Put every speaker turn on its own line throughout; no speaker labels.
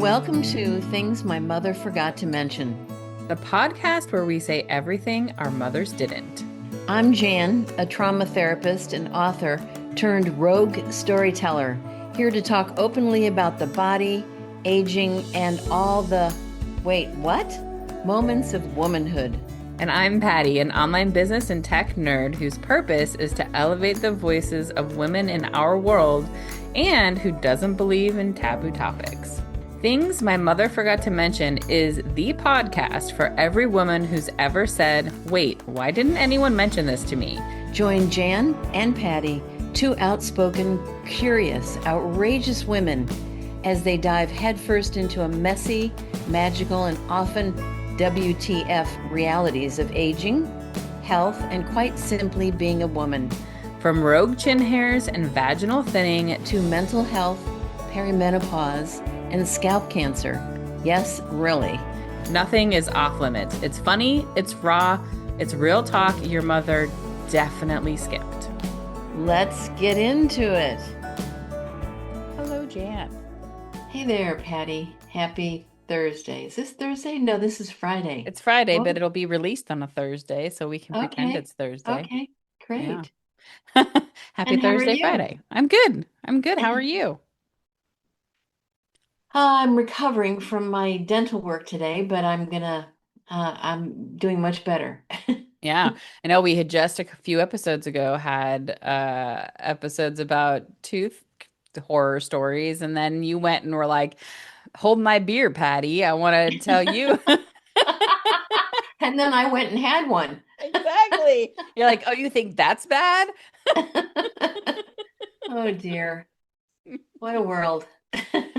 Welcome to Things My Mother Forgot to Mention.
The podcast where we say everything our mothers didn't.
I'm Jan, a trauma therapist and author turned rogue storyteller, here to talk openly about the body, aging, and all the, wait, what? Moments of womanhood.
And I'm Patty, an online business and tech nerd whose purpose is to elevate the voices of women in our world and who doesn't believe in taboo topics. Things My Mother Forgot to Mention is the podcast for every woman who's ever said, wait, why didn't anyone mention this to me?
Join Jan and Patty, two outspoken, curious, outrageous women, as they dive headfirst into a messy, magical, and often WTF realities of aging, health, and quite simply being a woman.
From rogue chin hairs and vaginal thinning
to mental health, perimenopause, and scalp cancer. Yes, really.
Nothing is off limits. It's funny, it's raw, it's real talk your mother definitely skipped.
Let's get into it.
Hello, Jan.
Hey there, Patty. Happy Thursday. Is this Thursday? No, this is Friday.
It's Friday, but it'll be released on a Thursday, so we can pretend it's Thursday.
Okay, great.
Yeah. Happy
And
Thursday, Friday. I'm good. How are you?
I'm recovering from my dental work today, but I'm doing much better.
Yeah. I know we had just a few episodes ago had episodes about tooth horror stories, and then you went and were like, hold my beer, Patty. I want to tell you.
And then I went and had one.
Exactly. You're like, oh, you think that's bad?
Oh dear. What a world.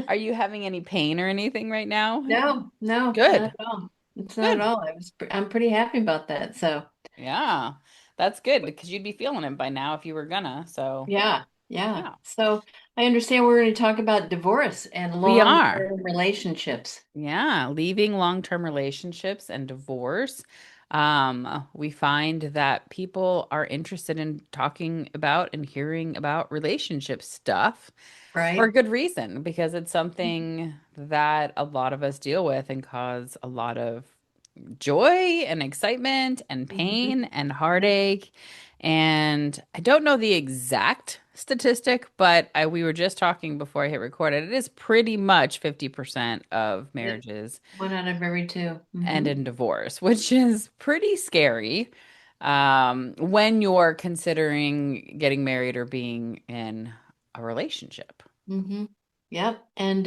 Are you having any pain or anything right now?
No,
Good.
not at all. It's not at all. I'm pretty happy about that. So
Yeah, that's good because you'd be feeling it by now if you were gonna. So,
yeah.
yeah,
So I understand we're going to talk about divorce and
we are.
long-term relationships.
Yeah, leaving long-term relationships and divorce. We find that people are interested in talking about and hearing about relationship stuff for a
Right?
good reason, because it's something that a lot of us deal with and cause a lot of joy and excitement and
Mhm.
pain and heartache. And I don't know the exact statistic, but we were just talking before I hit record. It is pretty much 50% of
Yep.
marriages
One out of every two.
end in divorce, which is pretty scary when you're considering getting married or being in a relationship.
Mm-hmm. Yep. And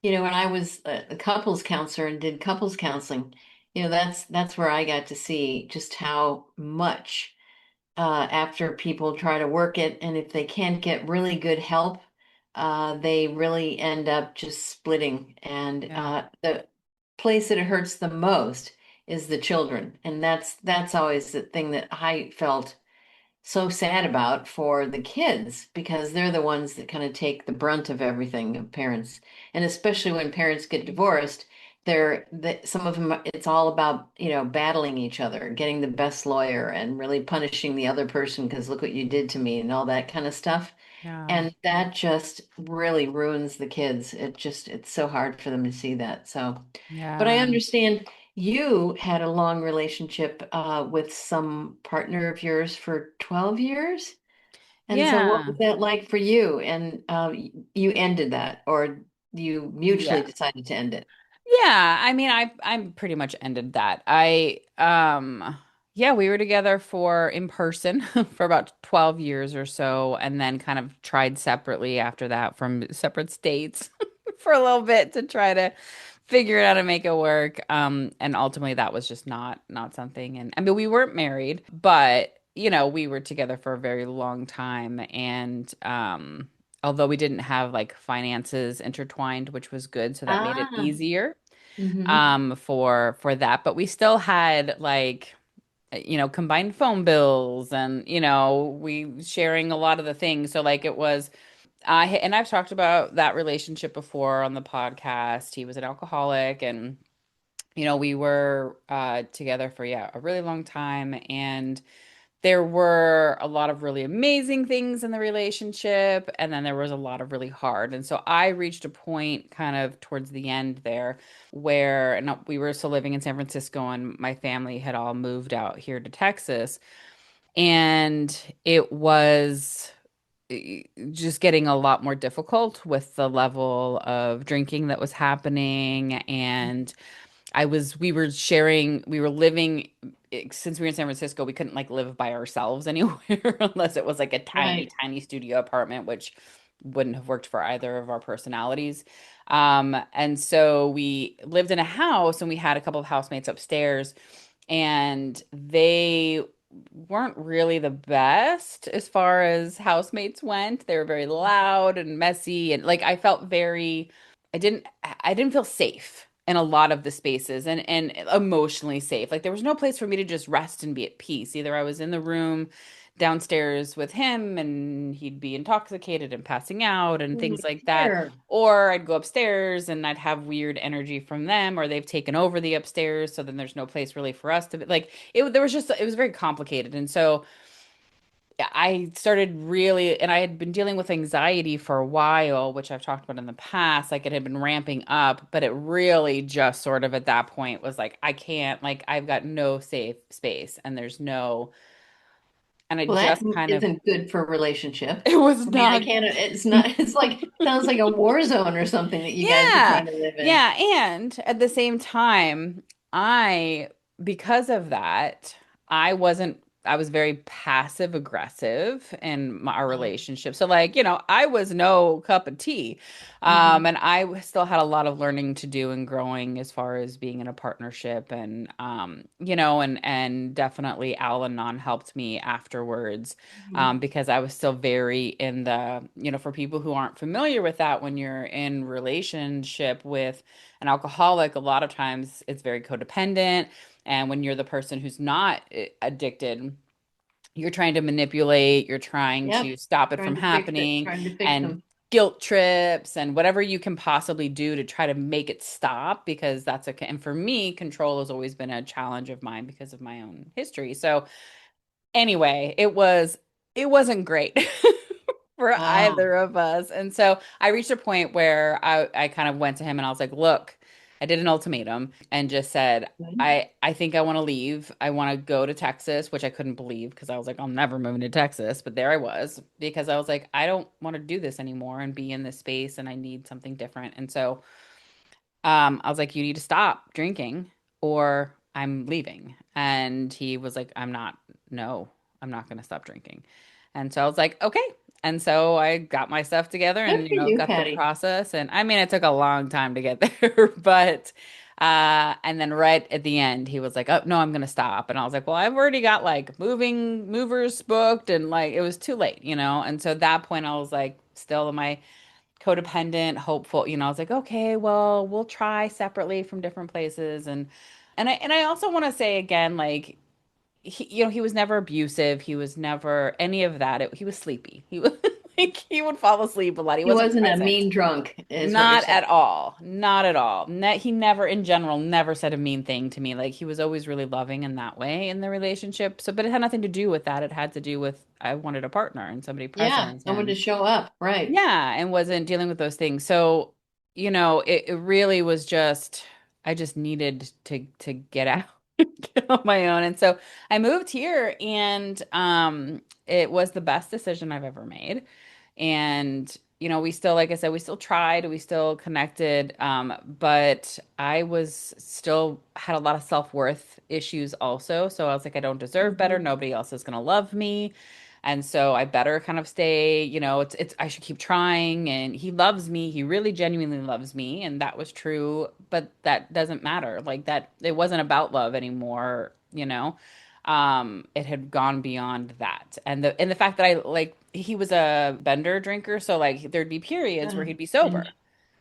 when I was a couples counselor and did couples counseling, that's where I got to see just how much after people try to work it, and if they can't get really good help, they really end up just splitting. And
Yeah.
the place that it hurts the most is the children, and that's always the thing that I felt so sad about for the kids because they're the ones that kind of take the brunt of everything of parents. And especially when parents get divorced, some of them, it's all about, battling each other, getting the best lawyer and really punishing the other person because look what you did to me and all that kind of stuff.
Yeah.
And that just really ruins the kids. It's so hard for them to see that. So, but I
Yeah.
understand you had a long relationship with some partner of yours for 12 years. And so what
Yeah.
was that like for you? And you ended that, or you mutually
Yeah.
decided to end it?
Yeah, I mean, I'm pretty much ended that. Yeah, we were together for in person for about 12 years or so, and then kind of tried separately after that from separate states for a little bit to try to figure out how to make it work. And ultimately that was just not something. And I mean, we weren't married, but we were together for a very long time, and although we didn't have like finances intertwined, which was good, so that made it
Ah,
easier
mm-hmm.
for that, but we still had like combined phone bills, and we sharing a lot of the things, so like it was and I've talked about that relationship before on the podcast. He was an alcoholic, and we were together for, yeah, a really long time. And there were a lot of really amazing things in the relationship, and then there was a lot of really hard. And so I reached a point kind of towards the end there where and we were still living in San Francisco, and my family had all moved out here to Texas. And it was just getting a lot more difficult with the level of drinking that was happening. And we were living, since we were in San Francisco, we couldn't like live by ourselves anywhere unless it was like a tiny,
Right.
tiny studio apartment, which wouldn't have worked for either of our personalities. And so we lived in a house and we had a couple of housemates upstairs, and they weren't really the best as far as housemates went. They were very loud and messy, and like I didn't feel safe in a lot of the spaces, and emotionally safe. Like there was no place for me to just rest and be at peace. Either I was in the room downstairs with him and he'd be intoxicated and passing out and
Mm,
things like that,
sure.
or I'd go upstairs and I'd have weird energy from them, or they've taken over the upstairs, so then there's no place really for us to be. Like there was just, it was very complicated. And so I started really, and I had been dealing with anxiety for a while, which I've talked about in the past. Like it had been ramping up, but it really just sort of at that point was like, I can't, like, I've got no safe space and there's no, and I
Well, that
just kind of,
isn't good for a relationship.
it was
I mean, I
not.
can't, it's not, it's like, sounds like a war zone or something that you guys are
Yeah.
trying to live in.
Yeah. And at the same time, I, because of that, I was very passive aggressive in our relationship. So, like, I was no cup of tea.
Mhm.
And still had a lot of learning to do and growing as far as being in a partnership. And, and definitely Al Anon helped me afterwards,
Mhm.
because I was still very in for people who aren't familiar with that, when you're in relationship with an alcoholic, a lot of times it's very codependent. And when you're the person who's not addicted, you're trying to manipulate, you're trying
Yep.
to stop it from
Trying to fix it,
happening,
trying to fix
and
them.
guilt trips and whatever you can possibly do to try to make it stop, because and for me, control has always been a challenge of mine because of my own history. So anyway, it wasn't great for
Wow.
either of us. And so I reached a point where I kind of went to him and I was like, look, I did an ultimatum and just said,
Good.
I think I want to leave. I want to go to Texas, which I couldn't believe because I was like, I'm never moving to Texas. But there I was, because I was like, I don't want to do this anymore and be in this space, and I need something different. And so I was like, you need to stop drinking or I'm leaving. And he was like, no, I'm not going to stop drinking. And so I was like, okay. And so I got my stuff together
Good
and,
for you,
got the
Patty.
process. And I mean, it took a long time to get there, but, and then right at the end, he was like, oh, no, I'm going to stop. And I was like, well, I've already got like movers booked, and like, it was too late, And so at that point, I was like, still in my codependent, hopeful, I was like, okay, well, we'll try separately from different places. And I also want to say again, like, he was never abusive. He was never any of that. He was sleepy. He was like, he would fall asleep a lot. He
He
wasn't
wasn't a
present.
mean drunk, is what you're
Not
saying.
at all. Not at all. He never, in general, never said a mean thing to me. Like he was always really loving in that way in the relationship. So, but it had nothing to do with that. It had to do with I wanted a partner and somebody
Yeah,
present,
someone to
and
show up. Right.
yeah, and wasn't dealing with those things. So, it really was just I just needed to get out, get on my own. And so I moved here, and it was the best decision I've ever made. And we still, like I said, we still tried, we still connected, but I was still had a lot of self-worth issues also. So I was like, I don't deserve better.
Mhm.
Nobody else is gonna love me. And so I better kind of stay, I should keep trying. And he loves me. He really genuinely loves me. And that was true, but that doesn't matter. Like that, it wasn't about love anymore, it had gone beyond that. And the fact that I like he was a bender drinker, so like there'd be periods where
Yeah.
he'd be
And
sober.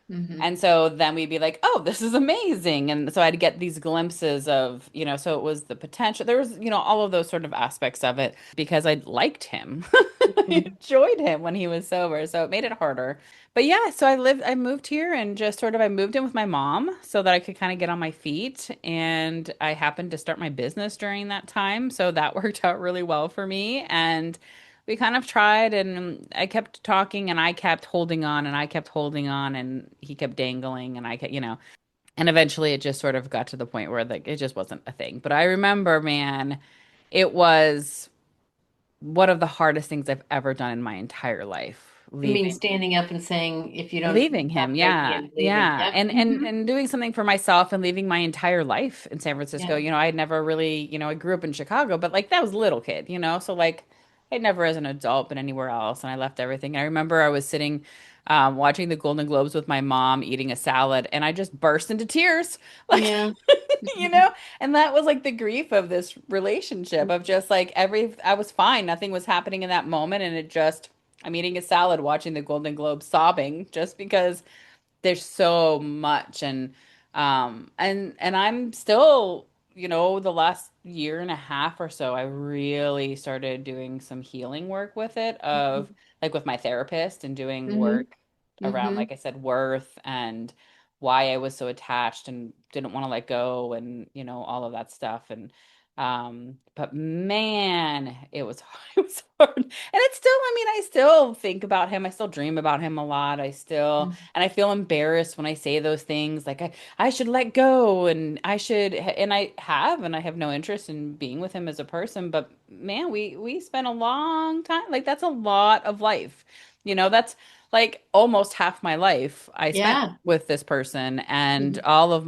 Hmm.
And so then we'd be like, oh, this is amazing. And so I'd get these glimpses of, so it was the potential. There was, all of those sort of aspects of it because I liked him. I
Hmm.
enjoyed him when he was sober. So it made it harder. But yeah, so I moved here and just sort of, I moved in with my mom so that I could kind of get on my feet. And I happened to start my business during that time. So that worked out really well for me. And we kind of tried, and I kept talking, and I kept holding on, and I kept holding on, and he kept dangling, and I kept, and eventually it just sort of got to the point where like it just wasn't a thing. But I remember, man, it was one of the hardest things I've ever done in my entire life,
I mean,
leaving.
standing up and saying, if you don't
Leaving
stop
him,
breaking
yeah,
it, leaving.
yeah,
Yep.
and doing something for myself and leaving my entire life in San Francisco.
Yeah.
I had never really, I grew up in Chicago, but like that was a little kid, so like I'd never as an adult been anywhere else, and I left everything. And I remember I was sitting, watching the Golden Globes with my mom, eating a salad, and I just burst into tears, like,
Yeah.
you know, and that was like the grief of this relationship of just like I was fine, nothing was happening in that moment, and it just. I'm eating a salad watching the Golden Globes sobbing just because there's so much and I'm still, the last year and a half or so I really started doing some healing work with it of like with my therapist and doing
Hmm.
work around
Hmm.
like I said worth and why I was so attached and didn't want to let go and all of that stuff but man it was it was hard and it's still I mean I still think about him I still dream about him a lot I still and I feel embarrassed when I say those things like I should let go and I should and I have no interest in being with him as a person but man we spent a long time like that's a lot of life that's like almost half my life I spent
Yeah.
with this person and
Hmm.
all of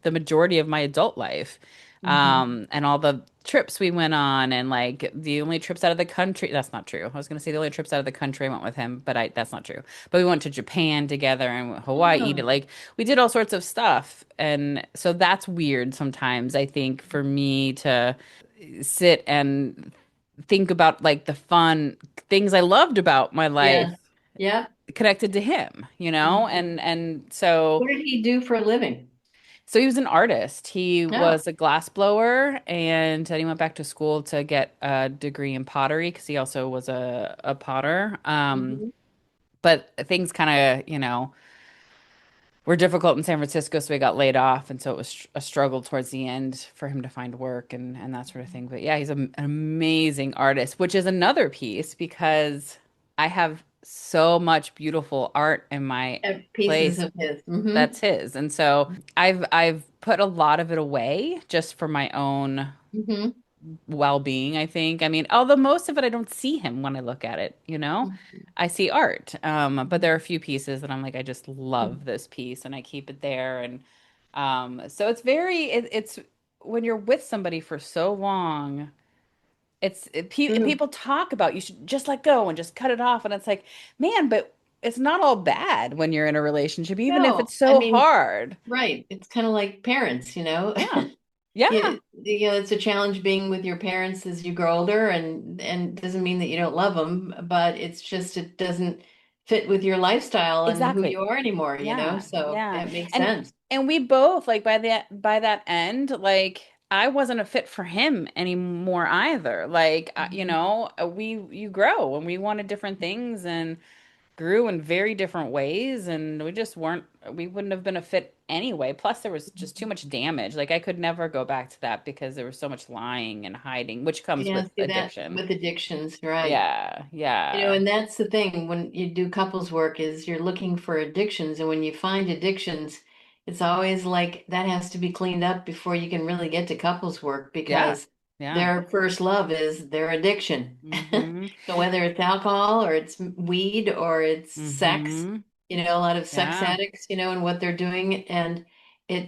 the majority of my adult life
Hmm.
and all the trips we went on and like the only trips out of the country that's not true. I was going to say the only trips out of the country I went with him, but I that's not true. But we went to Japan together and Hawaii to
Oh,
like we did all sorts of stuff. And so that's weird sometimes I think for me to sit and think about like the fun things I loved about my life
yeah. Yeah.
connected to him,
Mhm.
and so
What did he do for a living?
so he was an artist. He
No.
was a glass blower, and then he went back to school to get a degree in pottery because he also was a potter.
Hmm.
But things kind of, were difficult in San Francisco, so he got laid off, and so it was a struggle towards the end for him to find work and that sort of thing. But yeah, he's an amazing artist, which is another piece because I have so much beautiful art in my
Pieces
place
of his. Hmm.
that's his. And so I've put a lot of it away just for my own
Hmm.
well-being, I think. I mean, although most of it I don't see him when I look at it. I see art. But there are a few pieces that I'm like, I just love this piece and I keep it there. And so it's when you're with somebody for so long,
True.
people talk about you should just let go and just cut it off. And it's like, man, but it's not all bad when you're in a relationship, even if
No,
it's
I
so
mean,
hard.
right. It's kind of like parents, you know.
Yeah. Yeah.
It's a challenge being with your parents as you grow older, and doesn't mean that you don't love them, but it's just it doesn't fit with your lifestyle and who
Exactly.
you are anymore, you know.
Yeah,
So
yeah.
it makes
And
sense.
and we both like by that end, like I wasn't a fit for him anymore either. Like
Mhm.
we you grow and we wanted different things and grew in very different ways and we wouldn't have been a fit anyway. Plus there was just too much damage. Like I could never go back to that because there was so much lying and hiding, which comes
Yeah,
with
see that
addiction.
with addictions, right?
Yeah, yeah.
And that's the thing when you do couples work is you're looking for addictions, and when you find addictions, it's always like that has to be cleaned up before you can really get to couples work
Yeah.
because
Yeah.
their first love is their addiction.
Mm-hmm.
So whether it's alcohol or it's weed or it's sex,
Mm-hmm.
a lot of sex
Yeah.
addicts, and what they're doing, and it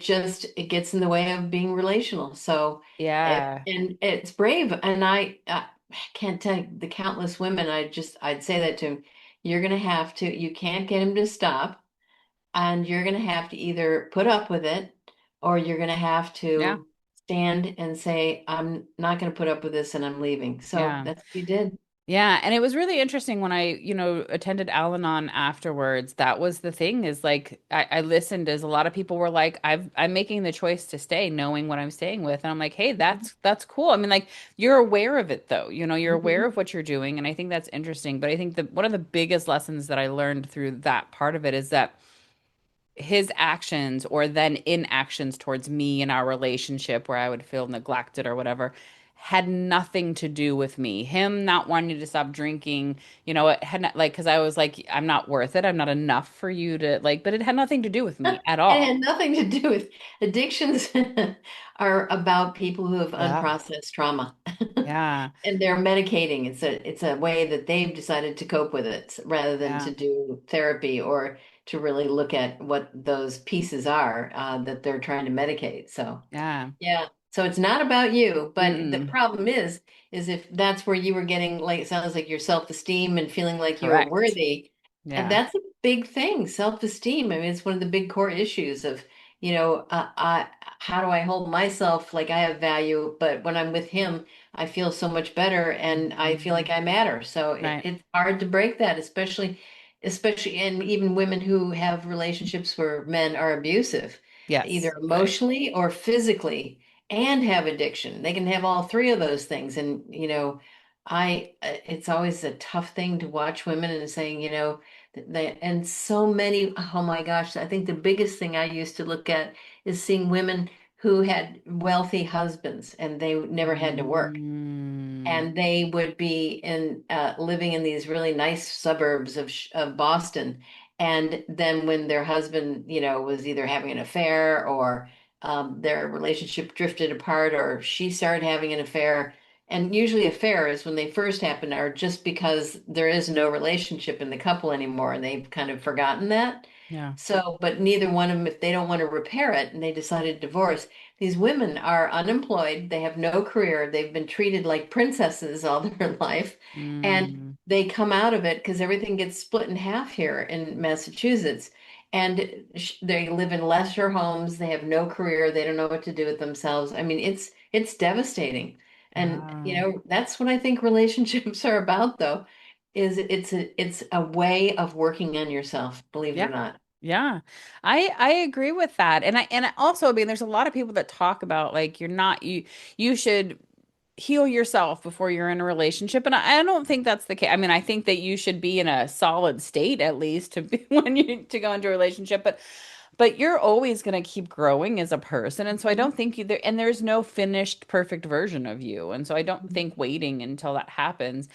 gets in the way of being relational. So
Yeah.
and it's brave, and I can't tell you the countless women I'd say that to him. You're gonna have to, you can't get him to stop, and you're gonna have to either put up with it or you're gonna have
Yeah.
to stand and say, I'm not gonna put up with this and I'm leaving. So
Yeah.
that's what you did.
Yeah, and it was really interesting when I attended Al-Anon afterwards. That was the thing is like I listened as a lot of people were like, I'm making the choice to stay, knowing what I'm staying with. And I'm like, hey, that's cool. I mean, like you're aware of it though. You're aware
Mhm.
of what you're doing, and I think that's interesting. But I think that one of the biggest lessons that I learned through that part of it is that his actions or then inactions towards me in our relationship where I would feel neglected or whatever had nothing to do with me. Him not wanting to stop drinking, it had not like because I was like, I'm not worth it. I'm not enough for you to like, but it had nothing to do with me at
It
all.
had nothing to do with addictions are about people who have
Yeah.
unprocessed trauma.
Yeah.
And they're medicating. It's a way that they've decided to cope with it rather than
Yeah.
to do therapy or to really look at what those pieces are that they're trying to medicate. So
Yeah.
yeah. So it's not about you, but the
Mm-mm.
problem is if that's where you were getting like it sounds like your self-esteem and feeling like you were
Correct.
worthy, and
Yeah.
that's a big thing, self-esteem. I mean, it's one of the big core issues of, how do I hold myself like I have value, but when I'm with him, I feel so much better and I feel like
Mhm.
I matter. So
Right.
it's hard to break that, especially and even women who have relationships where men are abusive either
Yes. Right.
emotionally or physically and have addiction. They can have all three of those things. And, it's always a tough thing to watch women and saying, and so many, oh my gosh, I think the biggest thing I used to look at is seeing women who had wealthy husbands and they never had to work
Mm.
and they would be in living in these really nice suburbs of Boston. And then when their husband, was either having an affair or their relationship drifted apart or she started having an affair. And usually affairs, when they first happen, are just because there is no relationship in the couple anymore and they've kind of forgotten that.
Yeah.
So, but neither one of them, if they don't want to repair it and they decide to divorce, these women are unemployed, they have no career, they've been treated like princesses all their life, and
Mm.
they come out of it because everything gets split in half here in Massachusetts. And they live in lesser homes, they have no career, they don't know what to do with themselves. I mean, it's devastating. And
Wow.
that's what I think relationships are about, though, is it's a way of working on yourself, believe it or
Yeah.
not.
Yeah. I agree with that. And I also, I mean, there's a lot of people that talk about like you should heal yourself before you're in a relationship. And I don't think that's the case. I mean, I think that you should be in a solid state at least to be when you to go into a relationship, but you're always going to keep growing as a person. And so I
Mhm.
don't think either, and there's no finished perfect version of you. And so I don't
Mhm.
think waiting until that happens.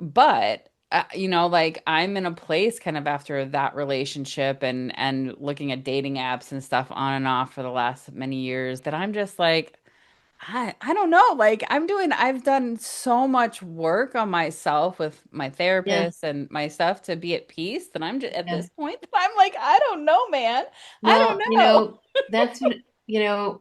But like I'm in a place kind of after that relationship and looking at dating apps and stuff on and off for the last many years that I'm just like I don't know. Like I've done so much work on myself with my
Yeah,
therapist and my stuff to be at peace that I'm just at
yeah.
this point that I'm like, I don't know, man. I don't
Well,
know.
that's what,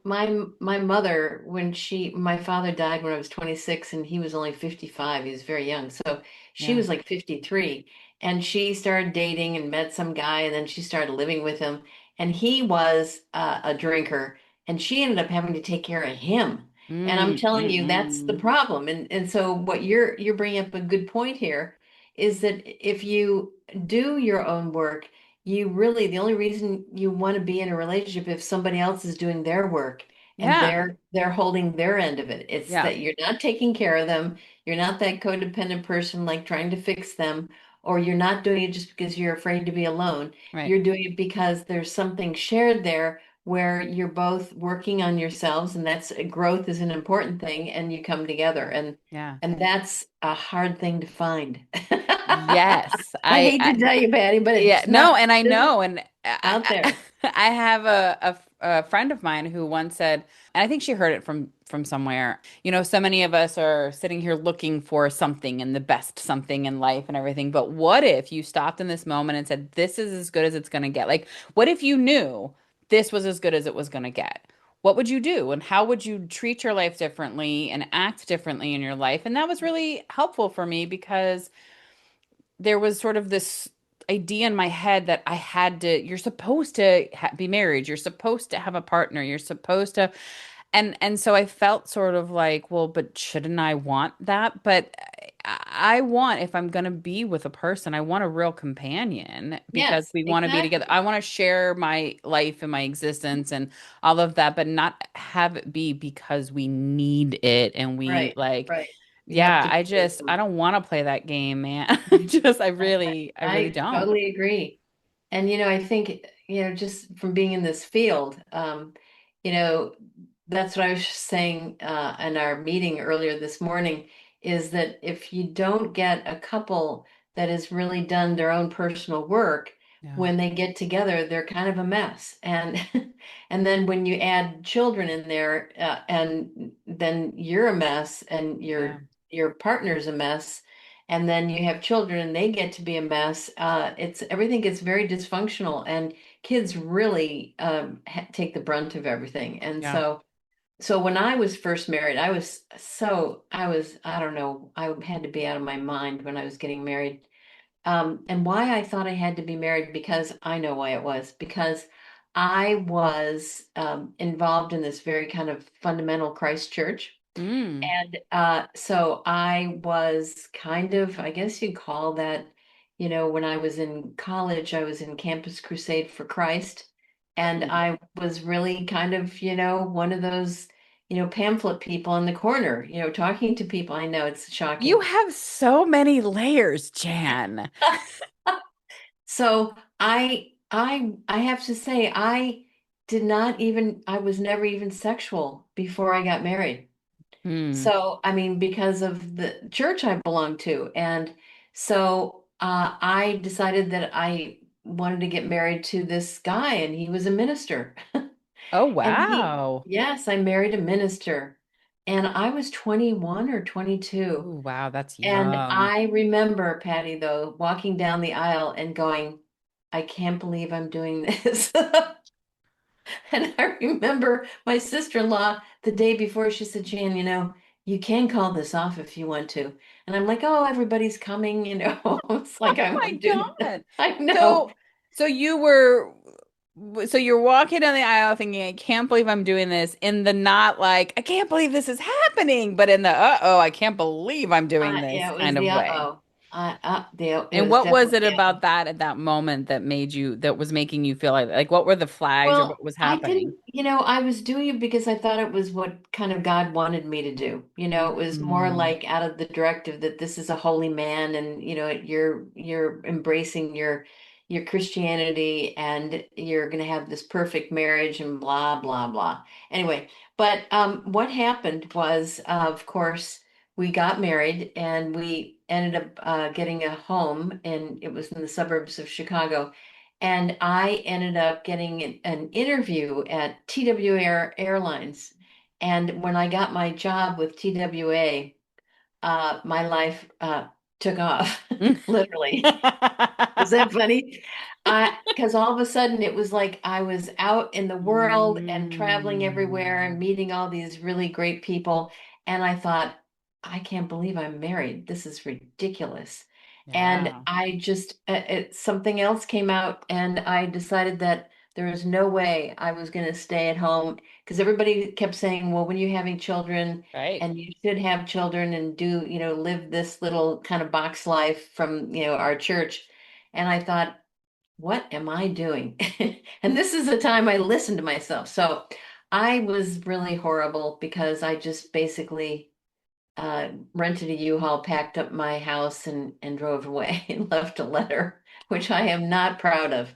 my mother, my father died when I was 26 and he was only 55. He was very young. So she
Yeah.
was like 53 and she started dating and met some guy and then she started living with him and he was a drinker and she ended up having to take care of him. And I'm telling you, that's the
Mm.
problem. And so what you're bringing up a good point here is that if you do your own work, you really the only reason you want to be in a relationship if somebody else is doing their work and
Yeah.
they're holding their end of it. It's
Yeah.
that you're not taking care of them, you're not that codependent person like trying to fix them, or you're not doing it just because you're afraid to be alone.
Right.
You're doing it because there's something shared there where you're both working on yourselves, and that's growth is an important thing, and you come together,
Yeah.
and that's a hard thing to find.
Yes.
I hate to tell you, Patty, but
Yeah,
it's
no,
not.
and I
This is
know, and
out there.
I have a friend of mine who once said, and I think she heard it from somewhere. So many of us are sitting here looking for something and the best something in life and everything. But what if you stopped in this moment and said, "This is as good as it's going to get"? Like, what if you knew this was as good as it was going to get? What would you do, and how would you treat your life differently and act differently in your life? And that was really helpful for me because there was sort of this idea in my head that you're supposed to be married, you're supposed to have a partner, you're supposed to. And so I felt sort of like, well, but shouldn't I want that? But I want, if I'm going to be with a person, I want a real companion because
Yes,
we want to be together.
exactly.
I want to share my life and my existence and all of that, but not have it be because we need it and we
Right,
like,
right. You have
yeah,
to be with
I
them.
don't want to play that game, man.
Mhm.
I really
I
don't.
totally agree. And I think, just from being in this field, you know, that's what I was saying in our meeting earlier this morning, is that if you don't get a couple that has really done their own personal work,
Yeah.
when they get together, they're kind of a mess. And and then when you add children in there, and then you're a mess, and
Yeah.
your partner's a mess, and then you have children and they get to be a mess. It's everything gets very dysfunctional, and kids really take the brunt of everything. And
Yeah.
so when I was first married, I don't know, I had to be out of my mind when I was getting married. And why I thought I had to be married, because I know why it was, because I was involved in this very kind of fundamental Christ church.
Mm.
And so I was kind of, I guess you'd call that, when I was in college, I was in Campus Crusade for Christ. And
Mm.
I was really kind of, one of those, pamphlet people in the corner, talking to people. I know it's
You
shocking.
have so many layers, Jan.
So I have to say, I was never even sexual before I got married.
Hmm.
So, I mean, because of the church I belong to. And so I decided that I wanted to get married to this guy, and he was a minister.
Oh,
And
wow.
yes, I married a minister. And I was 21 or 22.
Oh, wow. That's
And
young.
I remember, Patty, though, walking down the aisle and going, I can't believe I'm doing this. And I remember my sister-in-law the day before, she said, Jan, you can call this off if you want to. And I'm like, oh, everybody's coming. It's like I'm
My
doing,
God.
I know.
So, so you were, so you're walking down the aisle thinking, I can't believe I'm doing this, in the not like, I can't believe this is happening, but in the, uh-oh, I can't believe I'm doing this
Yeah, it was
kind of
the
way.
uh-oh. It
And
was
what was
definitely
it
the uh-oh.
about that at that moment that made you, that was making you feel like what were the flags or
Well,
what was
I
happening?
didn't, I was doing it because I thought it was what kind of God wanted me to do. It was more
Mm,
like out of the directive that this is a holy man, and you're embracing your Christianity, and you're going to have this perfect marriage and blah blah blah. Anyway, but what happened was, of course, we got married and we ended up getting a home, and it was in the suburbs of Chicago. And I ended up getting an interview at TWA Airlines. And when I got my job with TWA, my life took off,
mm.
literally. Is that funny? Because all of a sudden it was like I was out in the world and traveling everywhere and
Mm.
meeting all these really great people. And I thought, I can't believe I'm married. This is ridiculous. And
Yeah,
something else came out, and I decided that there was no way I was going to stay at home, because everybody kept saying, well, when you're having children,
right.
and you should have children and do, live this little kind of box life from, our church. And I thought, what am I doing? And this is the time I listened to myself. So I was really horrible, because I just basically rented a U-Haul, packed up my house, and drove away and left a letter, which I am not proud of.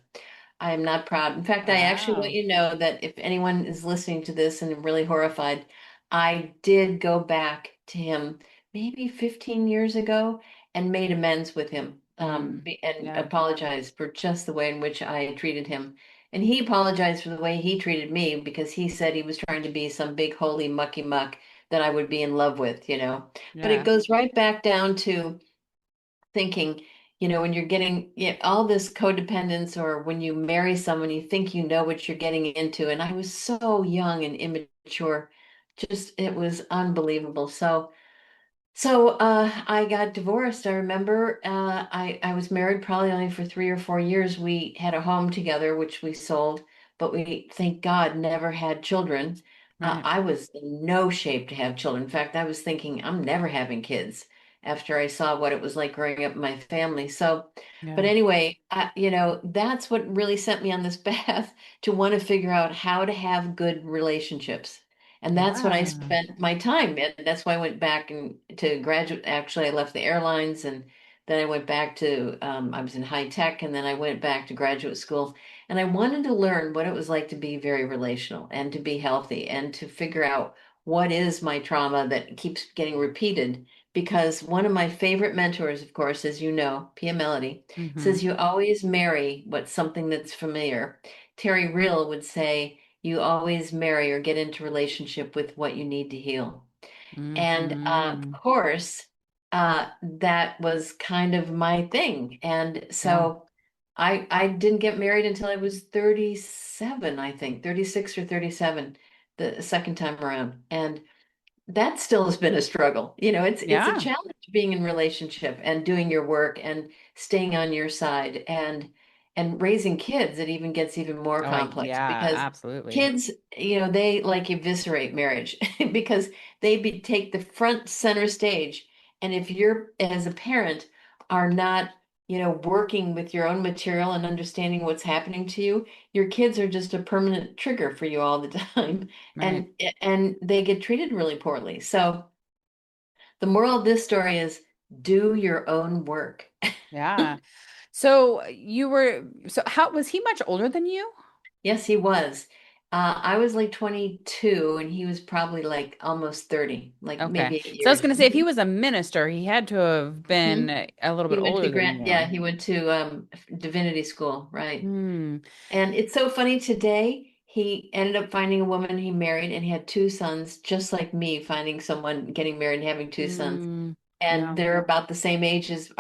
I am not proud. In fact, I actually want
Wow.
you to know that if anyone is listening to this and really horrified, I did go back to him maybe 15 years ago and made amends with him,
Mm.
and
Yeah.
apologized for just the way in which I treated him. And he apologized for the way he treated me, because he said he was trying to be some big holy mucky muck that I would be in love with. But it
Yeah.
goes right back down to thinking, when you're getting, all this codependence, or when you marry someone, you think you know what you're getting into. And I was so young and immature. Just, it was unbelievable. So I got divorced. I remember I was married probably only for 3 or 4 years. We had a home together, which we sold, but we, thank God, never had children.
Right.
I was in no shape to have children. In fact, I was thinking I'm never having kids after I saw what it was like growing up in my family. So, but
Yeah.
anyway, that's what really sent me on this path to want to figure out how to have good relationships. And that's what I
Yeah.
spent my time in. That's why I went back and to graduate. Actually, I left the airlines and then I went back to, I was in high tech and then I went back to graduate school. And I wanted to learn what it was like to be very relational and to be healthy and to figure out what is my trauma that keeps getting repeated. Because one of my favorite mentors, of course, as you know, Pia Melody,
Hmm.
says you always marry what's something that's familiar. Terry Real would say you always marry or get into relationship with what you need to heal. And of
Hmm.
course, that was kind of my thing. And
Yeah.
so I didn't get married until I was 37, I think, 36 or 37, the second time around. And that still has been a struggle. It's a
Yeah.
challenge being in relationship and doing your work and staying on your side and raising kids. It even gets even more
Oh,
complex
yeah,
because
absolutely.
kids, they like eviscerate marriage because take the front center stage. And if you're as a parent are not, working with your own material and understanding what's happening to you, your kids are just a permanent trigger for you all the time
Right.
and and they get treated really poorly. So the moral of this story is do your own work.
Yeah. So so how was he much older than you?
Yes, he was. I was like 22 and he was probably like almost 30, like
Okay.
maybe 8
So I was
years.
going to say, if he was a minister, he had to have been
Mhm.
a little bit
He went to
older than
grant, yeah,
you.
he went to divinity school, right?
Hmm.
And it's so funny today. He ended up finding a woman he married and he had two sons, just like me, finding someone, getting married and having two sons.
Hmm.
And
Yeah.
they're about the same age as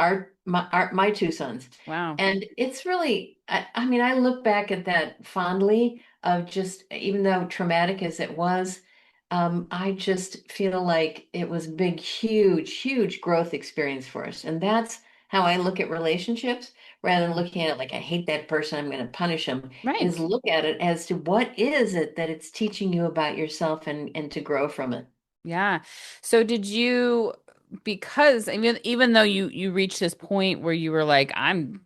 my two sons.
Wow.
And it's really, I mean, I look back at that fondly of just, even though traumatic as it was, I just feel like it was a big, huge, huge growth experience for us. And that's how I look at relationships rather than
Yeah.
looking at it like, I hate that person, I'm going to punish them, is
Right.
look at it as to what is it that it's teaching you about yourself and to grow from it.
Yeah. So did you, because I mean, even though you reached this point where you were like, I'm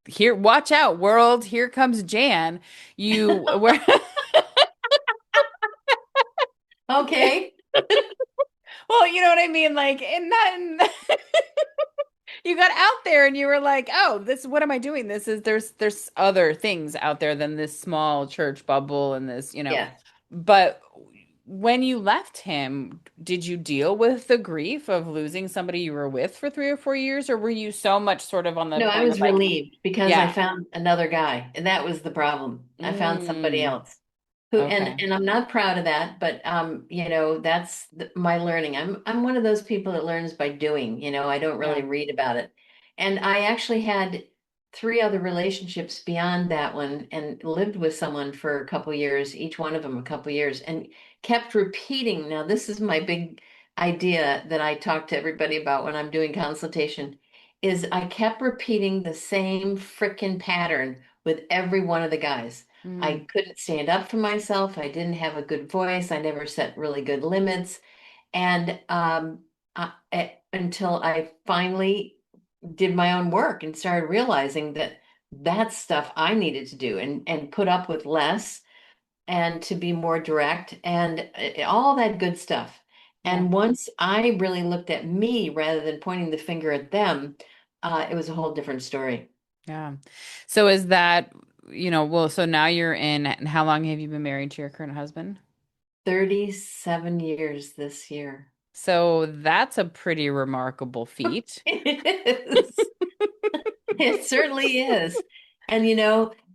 here, watch out, world, here comes Jan, you were
Okay.
well, you know what I mean? Like, and not you got out there and you were like, oh, this, what am I doing? This is, there's other things out there than this small church bubble and this,
Yeah.
but when you left him, did you deal with the grief of losing somebody you were with for 3 or 4 years, or were you so much sort of on the
No, I
point of
was
like,
relieved because I
yeah,
found another guy, and that was the problem. I found somebody
mm,
else who,
okay,
and I'm not proud of that, but that's my learning. I'm one of those people that learns by doing. I don't really
yeah,
read about it. And I actually had three other relationships beyond that one, and lived with someone for a couple years, each one of them a couple years, and kept repeating. Now, this is my big idea that I talk to everybody about when I'm doing consultation is I kept repeating the same frickin' pattern with every one of the guys. I
mm,
couldn't stand up for myself. I didn't have a good voice. I never set really good limits. And until I finally did my own work and started realizing that that's stuff I needed to do and put up with less and to be more direct and all that good stuff.
yeah,
And once I really looked at me rather than pointing the finger at them, it was a whole different story.
yeah. So is that, well, so now you're in, and how long have you been married to your current husband?
37 years this year.
So that's a pretty remarkable feat.
It is. It certainly is. And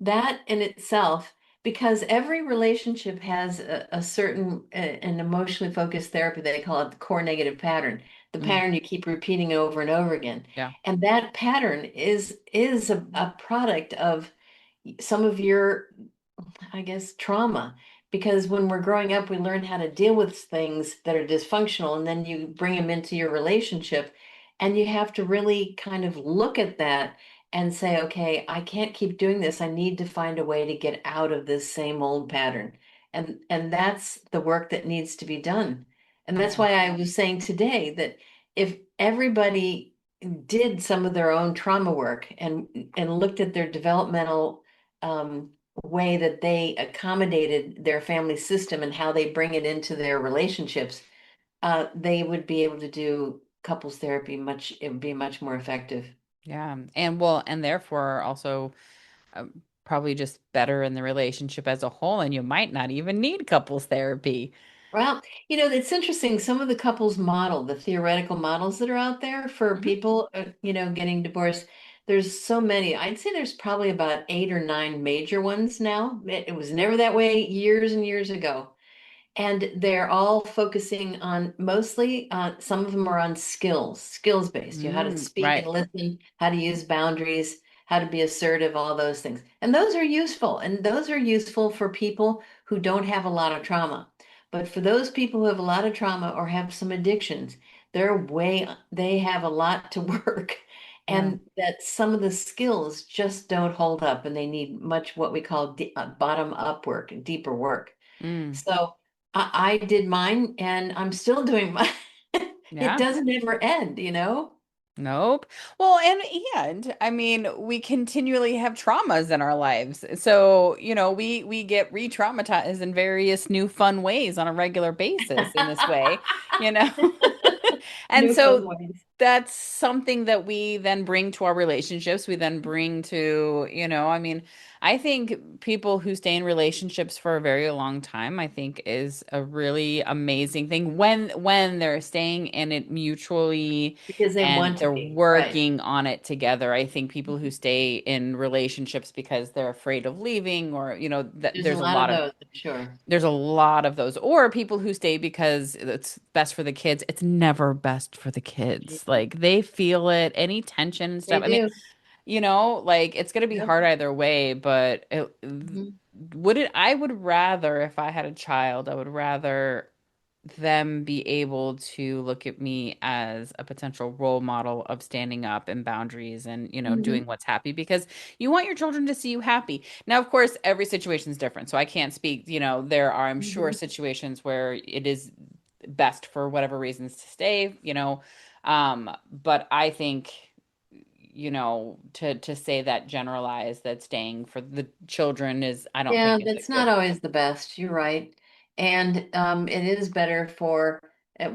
that in itself, because every relationship has a certain an emotionally focused therapy, they call it the core negative pattern, the
Mm,
pattern you keep repeating over and over again.
yeah.
And that pattern is a product of some of your, I guess, trauma. Because when we're growing up, we learn how to deal with things that are dysfunctional, and then you bring them into your relationship, and you have to really kind of look at that and say, okay, I can't keep doing this. I need to find a way to get out of this same old pattern. And that's the work that needs to be done. And that's
Yeah.
why I was saying today that if everybody did some of their own trauma work and looked at their developmental way that they accommodated their family system and how they bring it into their relationships, they would be able to do couples therapy much, it would be much more effective.
Yeah. And well, and therefore also probably just better in the relationship as a whole, and you might not even need couples therapy.
Well, it's interesting. Some of the couples model, the theoretical models that are out there for
Mhm.
people, getting divorced. There's so many. I'd say there's probably about 8 or 9 major ones now. It was never that way years and years ago. And they're all focusing on mostly, some of them are on skills based, how to speak and
Right.
listen, how to use boundaries, how to be assertive, all those things. And those are useful. And those are useful for people who don't have a lot of trauma. But for those people who have a lot of trauma or have some addictions, they have a lot to work.
Yeah.
And that some of the skills just don't hold up and they need much what we call bottom up work and deeper work.
Mm.
So I did mine and I'm still doing mine. It
Yeah.
doesn't ever end.
Nope. Well, and I mean, we continually have traumas in our lives. So, we get re-traumatized in various new fun ways on a regular basis in this way, you know. And
New fun
so
ways.
that's something that we then bring to our relationships. We then bring to, I mean, I think people who stay in relationships for a very long time, I think is a really amazing thing when they're staying in it mutually
Because they
and
want to
they're
be, right.
working on it together. I think people who stay in relationships because they're afraid of leaving or, that
There's a lot of those, I'm sure.
there's a lot of those. Or people who stay because it's best for the kids. It's never best for the kids.
Mhm.
Like they feel it, any tension and
They
stuff. I mean,
do.
like it's going to be
Yep.
hard either way, but
Mhm.
I would rather, if I had a child, I would rather them be able to look at me as a potential role model of standing up and boundaries and, doing
Mhm.
what's happy because you want your children to see you happy. Now, of course, every situation is different. So I can't speak, there are, I'm sure,
Mhm.
situations where it is best for whatever reasons to stay, but I think to say that generalize that staying for the children is I don't think
Yeah,
it's a
that's not
good
always the best. You're right. And it is better for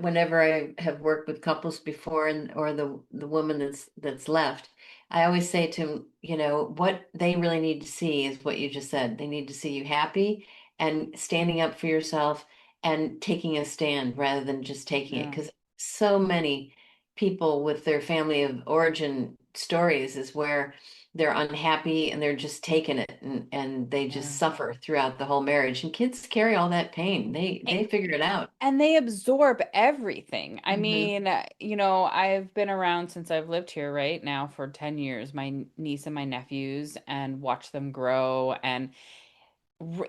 whenever I have worked with couples before and or the woman that's left, I always say to them, what they really need to see is what you just said. They need to see you happy and standing up for yourself and taking a stand rather than just taking it.
yeah.
Because so many people with their family of origin stories is where they're unhappy and they're just taking it and they just
Yeah.
suffer throughout the whole marriage. And kids carry all that pain. They figure it out.
And they absorb everything. I
Hmm.
mean, I've been around since I've lived here right now for 10 years, my niece and my nephews, and watch them grow. And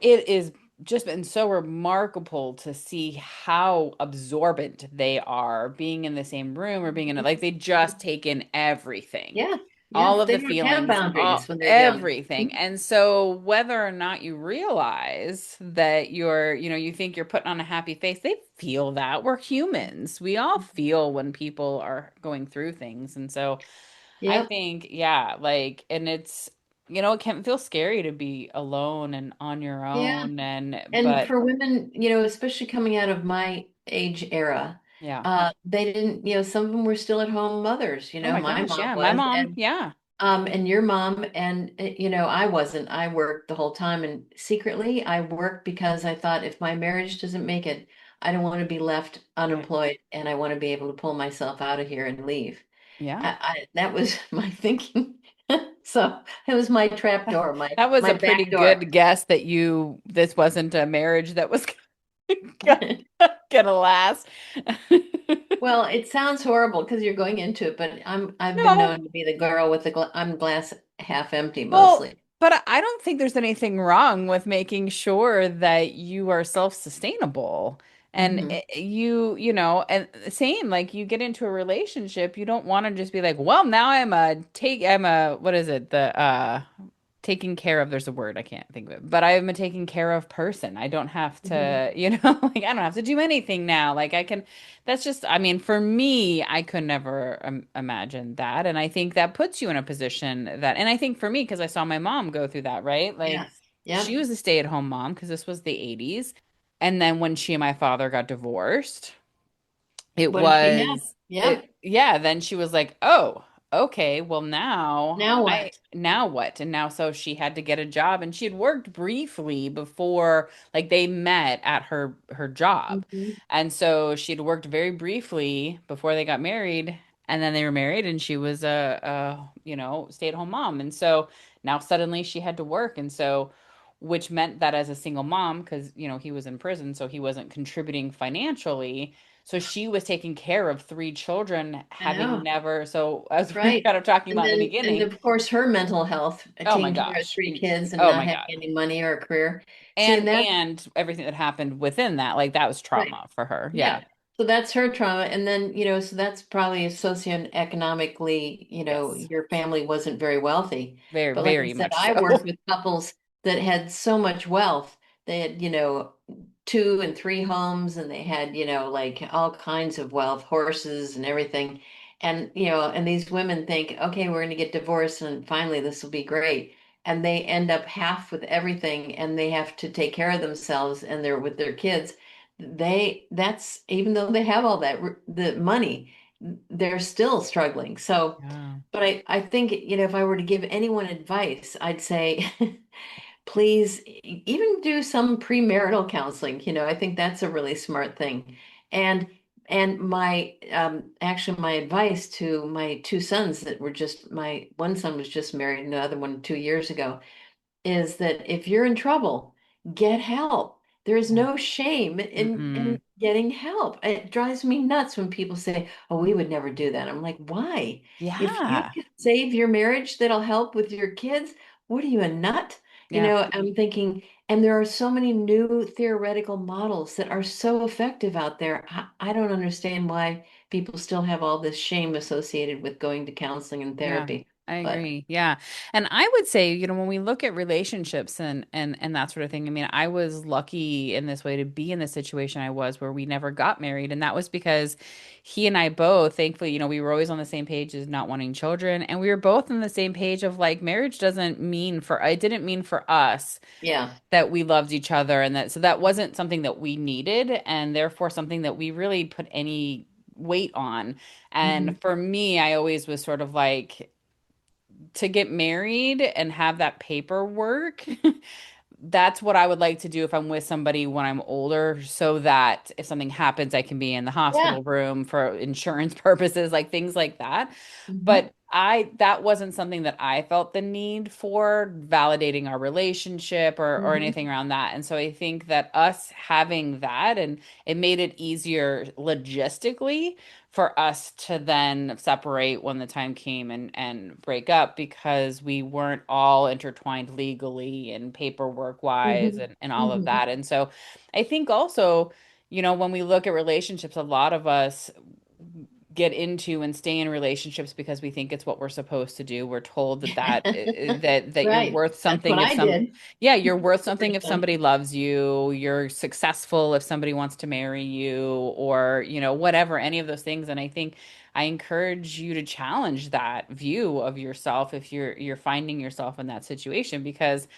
it is just been so remarkable to see how absorbent they are being in the same room or being in it. Like they just take in everything,
Yeah,
all
yeah.
of
They
the
don't have
feelings,
boundaries when they're young.
everything. And so whether or not you realize that you think you're putting on a happy face, they feel that. We're humans. We all feel when people are going through things. And so I
Yep.
think, yeah, like, and it can feel scary to be alone and on your
Yeah.
own.
And
But
for women, especially coming out of my age era,
yeah.
they didn't, some of them were still at home mothers,
Oh my
my
gosh.
mom
Yeah. My
was,
mom. Yeah.
and your mom, and I wasn't. I worked the whole time, and secretly, I worked because I thought if my marriage doesn't make it, I don't want to be left
Right.
unemployed, and I want to be able to pull myself out of here and leave.
Yeah.
That was my thinking. So it was my trap door, my
That was
my
a pretty
back door.
good guess that this wasn't a marriage that was gonna gonna last.
Well, it sounds horrible because you're going into it, but I've been
No,
known to be the girl with I'm glass half empty
well,
mostly.
but I don't think there's anything wrong with making sure that you are self-sustainable. And
Hmm.
and same, like you get into a relationship, you don't want to just be like, well, now I'm a what is it? The taken care of. There's a word I can't think of it, but I'm a taken care of person. I don't have
Mhm.
to, like I don't have to do anything now. Like I can, that's just, I mean, for me, I could never imagine that. And I think that puts you in a position that, and I think for me, because I saw my mom go through that, right? Like
Yes.
she
Yep.
was a stay-at-home mom because this was the 80s. And then when she and my father got divorced, it
What does she have?
was
Yep.
it yeah, then she was like, "Oh, okay, well
Now what?
now what?" And now so she had to get a job and she had worked briefly before like they met at her job.
Hmm.
And so she'd worked very briefly before they got married and then they were married and she was stay-at-home mom. And so now suddenly she had to work and so which meant that as a single mom because he was in prison so he wasn't contributing financially so she was taking care of three children,
I
having
know.
never, so as we were
Right.
kind of talking
And
about in the
and
beginning,
of course her mental health,
oh my
taking care of
gosh.
three kids and
Oh
not
my
having
God.
any money or a career. See, and that's
And everything that happened within that, like that was
right.
trauma for her. Yeah.
Yeah. So that's her trauma. And then, so that's probably socioeconomically,
Yes.
your family wasn't very wealthy.
Very,
But like I
very
said,
much
I worked
so.
with couples that had so much wealth. They had, two and three homes and they had, like all kinds of wealth, horses and everything. And, and these women think, okay, we're going to get divorced and finally this will be great. And they end up half with everything and they have to take care of themselves and they're with their kids that's even though they have all that the money, they're still struggling. So,
Yeah.
but I think, if I were to give anyone advice, I'd say please even do some premarital counseling. I think that's a really smart thing. And my actually my advice to my two sons that were just my one son was just married and the other one 2 years ago is that if you're in trouble, get help. There is
Yeah.
no shame in
Mm-mm.
getting help. It drives me nuts when people say, "Oh, we would never do that." I'm like, "Why? If you
Yeah.
can save your marriage, that'll help with your kids. What are you, a nut?"
Yeah.
I'm thinking, and there are so many new theoretical models that are so effective out there. I don't understand why people still have all this shame associated with going to counseling and
Yeah,
therapy.
I
But
agree. Yeah. And I would say, when we look at relationships and that sort of thing, I mean, I was lucky in this way to be in the situation I was where we never got married. And that was because he and I both, thankfully, we were always on the same page as not wanting children. And we were both on the same page of like marriage doesn't mean for it didn't mean for us
yeah.
that we loved each other and that so that wasn't something that we needed and therefore something that we really put any weight on. And
Hmm.
for me, I always was sort of like to get married and have that paperwork. That's what I would like to do if I'm with somebody when I'm older, so that if something happens, I can be in the
Yeah.
hospital room for insurance purposes, like things like that.
Hmm.
But that wasn't something that I felt the need for validating our relationship or
Hmm.
anything around that. And so I think that us having that and it made it easier logistically for us to then separate when the time came and break up because we weren't all intertwined legally and paperwork wise
Hmm.
and all of
Hmm.
that. And so I think also, when we look at relationships, a lot of us get into and stay in relationships because we think it's what we're supposed to do. We're told that you're
Right.
worth
That's
something
what
if
I did
yeah, you're worth
the
something
first
if
time.
somebody loves you, you're successful if somebody wants to marry you or, whatever, any of those things. And I think I encourage you to challenge that view of yourself if you're finding yourself in that situation because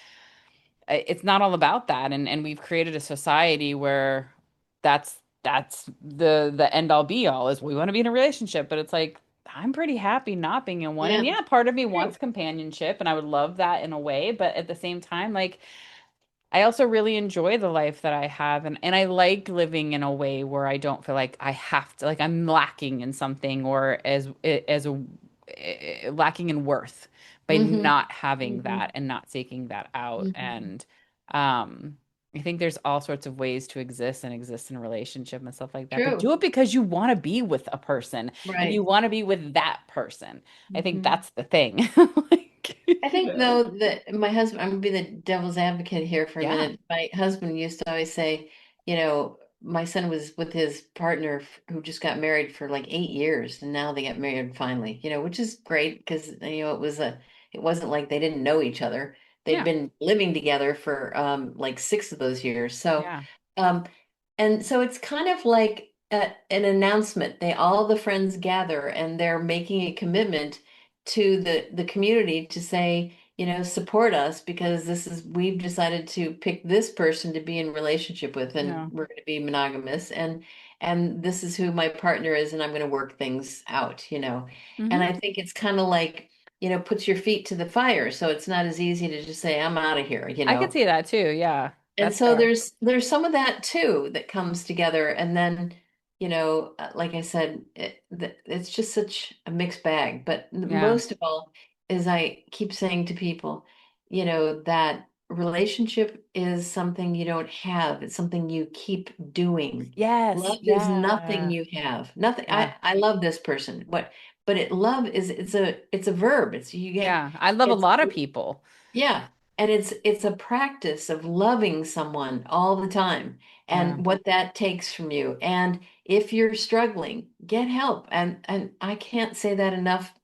it's not all about that and we've created a society where that's the end all be all is we want to be in a relationship but it's like I'm pretty happy not being in one and
Yeah.
yeah part of me
True.
wants companionship and I would love that in a way but at the same time like I also really enjoy the life that I have and I like living in a way where I don't feel like I have to like I'm lacking in something or as a lacking in worth by
Hmm.
not having
Hmm.
that and not seeking that out
Hmm.
and um I think there's all sorts of ways to exist in a relationship and stuff like that but
True.
do it because you want to be with a person and you
Right.
want to be with that person. I think
Hmm.
that's the thing. Like,
I think though that my husband, I'm gonna be the devil's advocate here for a
yeah.
minute. My husband used to always say, my son was with his partner who just got married for like 8 years, and now they got married finally. Which is great because it wasn't like they didn't know each other. they'd
Yeah.
been living together for like 6 of those years.
Yeah.
Um, and so it's kind of like an announcement. All the friends gather and they're making a commitment to the community to say, support us because we've decided to pick this person to be in relationship with, and
Yeah.
we're going to be monogamous, and this is who my partner is, and I'm going to work things out. And
Hmm.
I think it's kind of like, puts your feet to the fire. So it's not as easy to just say, I'm out of here, you
I could
know.
see that too. Yeah.
And
That's
so
fair.
there's some of that too that comes together, and then like I said, it's just such a mixed bag. But
Yeah.
most of all, is I keep saying to people, that relationship is something you don't have. It's something you keep doing.
Yes.
Love is nothing
Yeah.
you have. Nothing.
Yeah.
I love this person. But love is it's a verb. It's you get
Yeah. I love a
it's
lot of people.
yeah, and it's a practice of loving someone all the time
Yeah.
and what that takes from you. And if you're struggling, get help. And I can't say that enough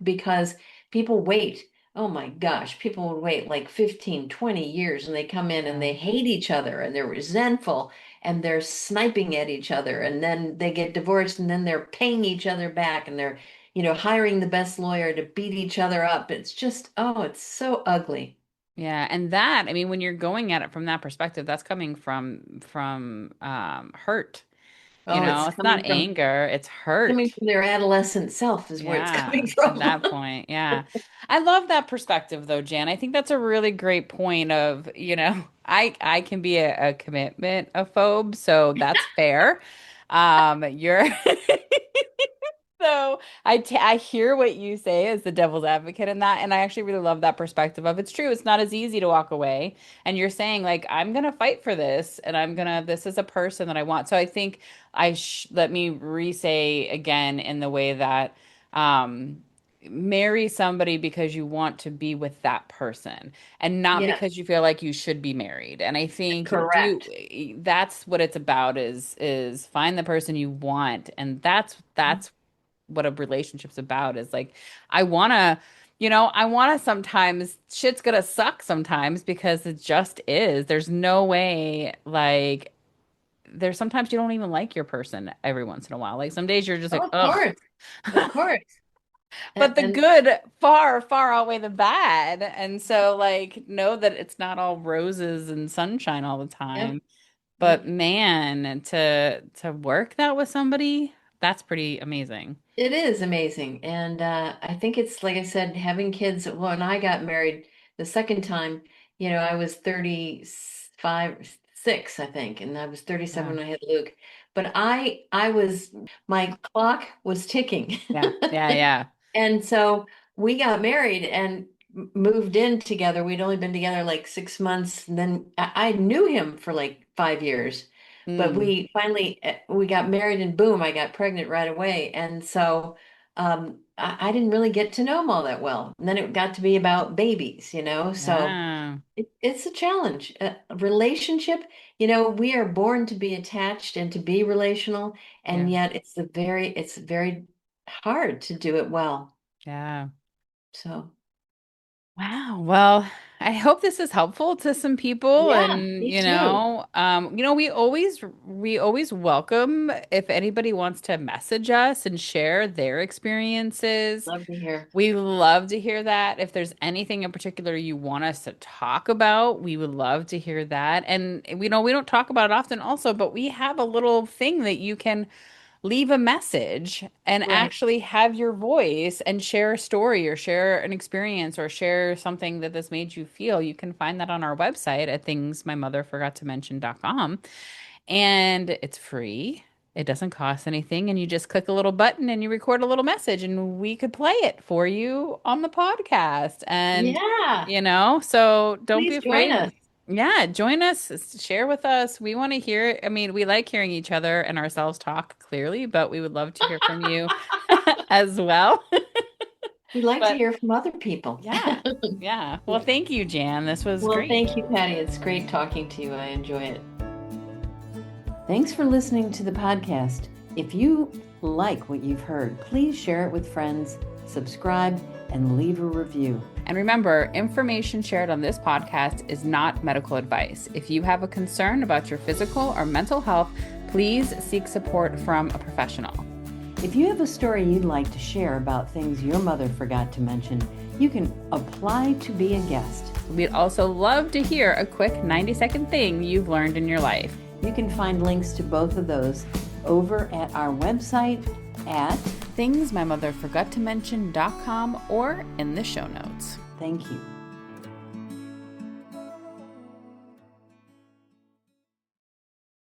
because people wait. Oh my gosh, people would wait like 15, 20 years and they come in and
Yeah.
they hate each other and they're resentful and they're sniping at each other and then they get divorced and then they're paying each other back and they're hiring the best lawyer to beat each other up. It's just, oh, it's so ugly.
Yeah, and that, I mean, when you're going at it from that perspective, that's coming from hurt. You
Oh,
know,
it's
it's not anger, it's
coming
hurt.
from their adolescent self is where it's coming
Yeah, at
from.
that point. Yeah. I love that perspective though, Jan. I think that's a really great point of, I can be a commitment a phobe, so that's fair. You're So I hear what you say as the devil's advocate in that, and I actually really love that perspective of it's true. It's not as easy to walk away, and you're saying like I'm gonna fight for this, and this is a person that I want. So I think let me re-say again in the way that um, marry somebody because you want to be with that person, and not
Yeah,
because you feel like you should be married. And I think
correct.
that's what it's about is find the person you want, and that's what a relationship's about is like I want to I want to sometimes shit's gonna suck sometimes because it just is. There's no way like there's sometimes you don't even like your person every once in a while. Like some days you're just
Oh,
like,
of
ugh.
course, of course. And,
But the
and
good far, far outweigh the bad. And so like know that it's not all roses and sunshine all the
yep,
time. But
yep.
man, to work that with somebody, that's pretty amazing.
It is amazing. And I think it's like I said, having kids, when I got married the second time, I was 35, 6, I think, and I was 37
Yeah.
when I had Luke. But my clock was ticking.
Yeah. Yeah. Yeah.
And so we got married and moved in together. We'd only been together like 6 months. And then I knew him for like 5 years. But
Mm.
we got married and boom, I got pregnant right away. And so I didn't really get to know him all that well. And then it got to be about babies. So
Yeah.
it's a challenge. A relationship, we are born to be attached and to be relational,
Yeah.
and yet it's very hard to do it well.
Yeah.
So,
Wow. Well, I hope this is helpful to some people
yeah,
and
me too.
we always welcome if anybody wants to message us and share their experiences.
Love to hear.
We love to hear that. If there's anything in particular you want us to talk about, we would love to hear that. And we don't talk about it often also, but we have a little thing that you can leave a message and
Right.
actually have your voice and share a story or share an experience or share something that this made you feel. You can find that on our website at thingsmymotherforgottomention.com. And it's free. It doesn't cost anything. And you just click a little button and you record a little message, and we could play it for you on the podcast. And,
Yeah.
so don't be
Please join
afraid.
us.
Yeah, join us, share with us. We want to hear. I mean, we like hearing each other and ourselves talk clearly, but we would love to hear from you as well.
We like to
But
hear from other people.
yeah, yeah. Well, thank you, Jan. This was
Well,
great.
thank you, Patty. It's great talking to you. I enjoy it. Thanks for listening to the podcast. If you like what you've heard, please share it with friends, subscribe, and leave a review.
And remember, information shared on this podcast is not medical advice. If you have a concern about your physical or mental health, please seek support from a professional.
If you have a story you'd like to share about things your mother forgot to mention, you can apply to be a guest.
We'd also love to hear a quick 90-second thing you've learned in your life.
You can find links to both of those over at our website at
thingsmymotherforgottomention.com or in the show notes.
Thank you.